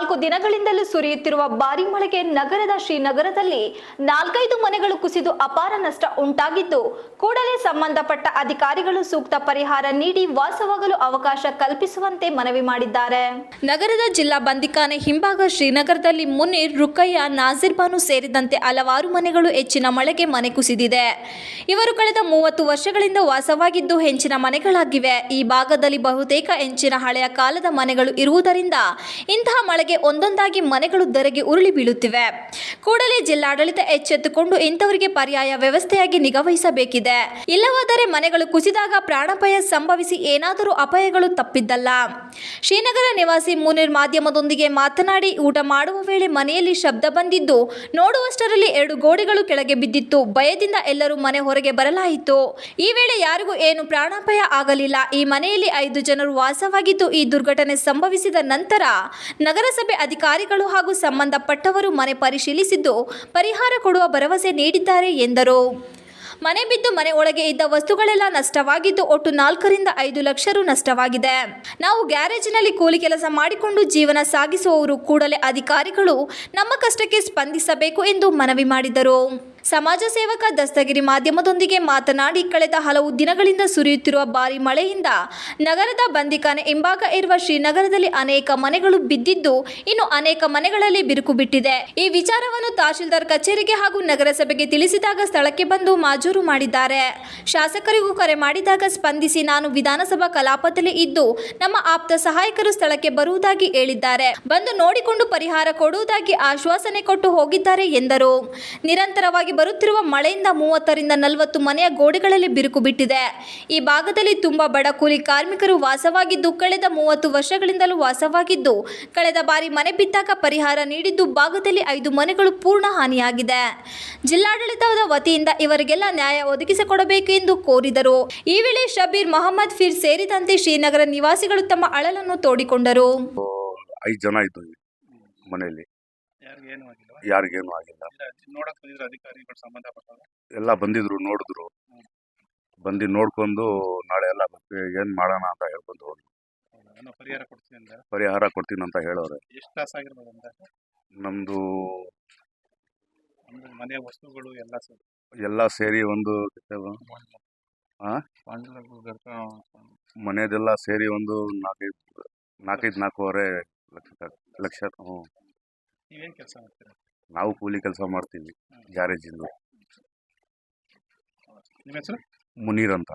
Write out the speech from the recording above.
4 ದಿನಗಳಿಂದಲೂ ಸುರಿಯುತ್ತಿರುವ ಭಾರಿ ಮಳೆಗೆ ನಗರದ ಶ್ರೀನಗರದಲ್ಲಿ 4-5 ಮನೆಗಳು ಕುಸಿದು ಅಪಾರ ನಷ್ಟ ಉಂಟಾಗಿದ್ದು, ಕೂಡಲೇ ಸಂಬಂಧಪಟ್ಟ ಅಧಿಕಾರಿಗಳು ಸೂಕ್ತ ಪರಿಹಾರ ನೀಡಿ ವಾಸವಾಗಲು ಅವಕಾಶ ಕಲ್ಪಿಸುವಂತೆ ಮನವಿ ಮಾಡಿದ್ದಾರೆ. ನಗರದ ಜಿಲ್ಲಾ ಬಂದಿಖಾನೆ ಹಿಂಭಾಗ ಶ್ರೀನಗರದಲ್ಲಿ ಮುನೀರ್, ರುಕಯ್ಯ, ನಾಜಿರ್ ಬಾನು ಸೇರಿದಂತೆ ಹಲವಾರು ಮನೆಗಳು ಹೆಚ್ಚಿನ ಮಳೆಗೆ ಮನೆ ಕುಸಿದಿದೆ. ಇವರು ಕಳೆದ 30 ವರ್ಷಗಳಿಂದ ವಾಸವಾಗಿದ್ದು ಹೆಂಚಿನ ಮನೆಗಳಾಗಿವೆ. ಈ ಭಾಗದಲ್ಲಿ ಬಹುತೇಕ ಹೆಂಚಿನ ಹಳೆಯ ಕಾಲದ ಮನೆಗಳು ಇರುವುದರಿಂದ ಇಂತಹ ಮಳೆಗೆ ಒಂದೊಂದಾಗಿ ಮನೆಗಳು ಧರೆಗೆ ಉರುಳಿ ಬೀಳುತ್ತಿವೆ. ಕೂಡಲೇ ಜಿಲ್ಲಾಡಳಿತ ಎಚ್ಚೆತ್ತುಕೊಂಡು ಇಂಥವರಿಗೆ ಪರ್ಯಾಯ ವ್ಯವಸ್ಥೆಯಾಗಿ ನಿಗಾವಹಿಸಬೇಕಿದೆ. ಇಲ್ಲವಾದರೆ ಮನೆಗಳು ಕುಸಿದಾಗ ಪ್ರಾಣಾಪಾಯ ಸಂಭವಿಸಿ ಏನಾದರೂ ಅಪಾಯಗಳು ತಪ್ಪಿದ್ದಲ್ಲ. ಶ್ರೀನಗರ ನಿವಾಸಿ ಮುನೀರ್ ಮಾಧ್ಯಮದೊಂದಿಗೆ ಮಾತನಾಡಿ, ಊಟ ಮಾಡುವ ವೇಳೆ ಮನೆಯಲ್ಲಿ ಶಬ್ದ ಬಂದಿದ್ದು, ನೋಡುವಷ್ಟರಲ್ಲಿ 2 ಗೋಡೆಗಳು ಕೆಳಗೆ ಬಿದ್ದಿತ್ತು. ಭಯದಿಂದ ಎಲ್ಲರೂ ಮನೆ ಹೊರಗೆ ಬರಲಾಯಿತು. ಈ ವೇಳೆ ಯಾರಿಗೂ ಏನು ಪ್ರಾಣಾಪಾಯ ಆಗಲಿಲ್ಲ. ಈ ಮನೆಯಲ್ಲಿ 5 ಜನರು ವಾಸವಾಗಿದ್ದು, ಈ ದುರ್ಘಟನೆ ಸಂಭವಿಸಿದ ನಂತರ ನಗರಸಭೆ ಅಧಿಕಾರಿಗಳು ಹಾಗೂ ಸಂಬಂಧಪಟ್ಟವರು ಮನೆ ಪರಿಶೀಲಿಸಿದ್ದು ಪರಿಹಾರ ಕೊಡುವ ಭರವಸೆ ನೀಡಿದ್ದಾರೆ ಎಂದರು. ಮನೆ ಬಿದ್ದು ಮನೆ ಒಳಗೆ ಇದ್ದ ವಸ್ತುಗಳೆಲ್ಲ ನಷ್ಟವಾಗಿದ್ದು ಒಟ್ಟು 4ರಿಂದ 5 ಲಕ್ಷ ರು ನಷ್ಟವಾಗಿದೆ. ನಾವು ಗ್ಯಾರೇಜಿನಲ್ಲಿ ಕೂಲಿ ಕೆಲಸ ಮಾಡಿಕೊಂಡು ಜೀವನ ಸಾಗಿಸುವವರು. ಕೂಡಲೇ ಅಧಿಕಾರಿಗಳು ನಮ್ಮ ಕಷ್ಟಕ್ಕೆ ಸ್ಪಂದಿಸಬೇಕು ಎಂದು ಮನವಿ ಮಾಡಿದರು. ಸಮಾಜ ಸೇವಕ ದಸ್ತಗಿರಿ ಮಾಧ್ಯಮದೊಂದಿಗೆ ಮಾತನಾಡಿ, ಕಳೆದ ಹಲವು ದಿನಗಳಿಂದ ಸುರಿಯುತ್ತಿರುವ ಭಾರಿ ಮಳೆಯಿಂದ ನಗರದ ಬಂದಿಖಾನೆ ಹಿಂಭಾಗ ಇರುವ ಶ್ರೀನಗರದಲ್ಲಿ ಅನೇಕ ಮನೆಗಳು ಬಿದ್ದಿದ್ದು, ಇನ್ನು ಅನೇಕ ಮನೆಗಳಲ್ಲಿ ಬಿರುಕು ಬಿಟ್ಟಿದೆ. ಈ ವಿಚಾರವನ್ನು ತಹಶೀಲ್ದಾರ್ ಕಚೇರಿಗೆ ಹಾಗೂ ನಗರಸಭೆಗೆ ತಿಳಿಸಿದಾಗ ಸ್ಥಳಕ್ಕೆ ಬಂದು ಮಾಜೂರು ಮಾಡಿದ್ದಾರೆ. ಶಾಸಕರಿಗೂ ಕರೆ ಮಾಡಿದಾಗ ಸ್ಪಂದಿಸಿ ನಾನು ವಿಧಾನಸಭಾ ಕಲಾಪದಲ್ಲಿ ಇದ್ದು ನಮ್ಮ ಆಪ್ತ ಸಹಾಯಕರು ಸ್ಥಳಕ್ಕೆ ಬರುವುದಾಗಿ ಹೇಳಿದ್ದಾರೆ. ಬಂದು ನೋಡಿಕೊಂಡು ಪರಿಹಾರ ಕೊಡುವುದಾಗಿ ಆಶ್ವಾಸನೆ ಕೊಟ್ಟು ಹೋಗಿದ್ದಾರೆ ಎಂದರು. ನಿರಂತರವಾಗಿ ಬರುತ್ತಿರುವ ಮಳೆಯಿಂದ 30ರಿಂದ 40 ಮನೆಯ ಗೋಡೆಗಳಲ್ಲಿ ಬಿರುಕು ಬಿಟ್ಟಿದೆ. ಈ ಭಾಗದಲ್ಲಿ ತುಂಬಾ ಬಡ ಕೂಲಿ ಕಾರ್ಮಿಕರು ವಾಸವಾಗಿದ್ದು, ಕಳೆದ 30 ವರ್ಷಗಳಿಂದಲೂ ವಾಸವಾಗಿದ್ದು, ಕಳೆದ ಬಾರಿ ಮನೆ ಬಿದ್ದಾಗ ಪರಿಹಾರ ನೀಡಿದ್ದು ಭಾಗದಲ್ಲಿ 5 ಮನೆಗಳು ಪೂರ್ಣ ಹಾನಿಯಾಗಿದೆ. ಜಿಲ್ಲಾಡಳಿತದ ವತಿಯಿಂದ ಇವರಿಗೆಲ್ಲ ನ್ಯಾಯ ಒದಗಿಸಿಕೊಡಬೇಕು ಎಂದು ಕೋರಿದರು. ಈ ವೇಳೆ ಶಬೀರ್, ಮೊಹಮ್ಮದ್ ಫೀರ್ ಸೇರಿದಂತೆ ಶ್ರೀನಗರ ನಿವಾಸಿಗಳು ತಮ್ಮ ಅಳಲನ್ನು ತೋಡಿಕೊಂಡರು. 5 ಜನ ಇದ್ದು ಮನೆಯಲ್ಲಿ, ಯಾರಿಗೇನು ಆಗಿಲ್ಲ. ಎಲ್ಲ ಬಂದಿದ್ರು, ನೋಡಿದ್ರು. ಬಂದು ನೋಡ್ಕೊಂಡು ನಾಳೆ ಎಲ್ಲ ಏನ್ ಮಾಡೋಣ ಅಂತ ಹೇಳ್ಕೊಂಡು ಹೋದ್ರು. ಪರಿಹಾರ ಕೊಡ್ತೀನಿ ಅಂತ ಹೇಳೋರೆ. ನಮ್ದು ಮನೆ ವಸ್ತುಗಳು ಎಲ್ಲ ಸೇರಿ ಒಂದು ಮನೆದೆಲ್ಲ ಸೇರಿ ಒಂದು 4-5 ಲಕ್ಷ. ನೀವೇನ್ ಕೆಲಸ ಮಾಡ್ತೀರಾ? ನಾವು ಕೂಲಿ ಕೆಲಸ ಮಾಡ್ತೀವಿ ಗ್ಯಾರೇಜಿಂದು. ನಿಮ್ಮ ಹೆಸರು? ಮುನೀರ್ ಅಂತ.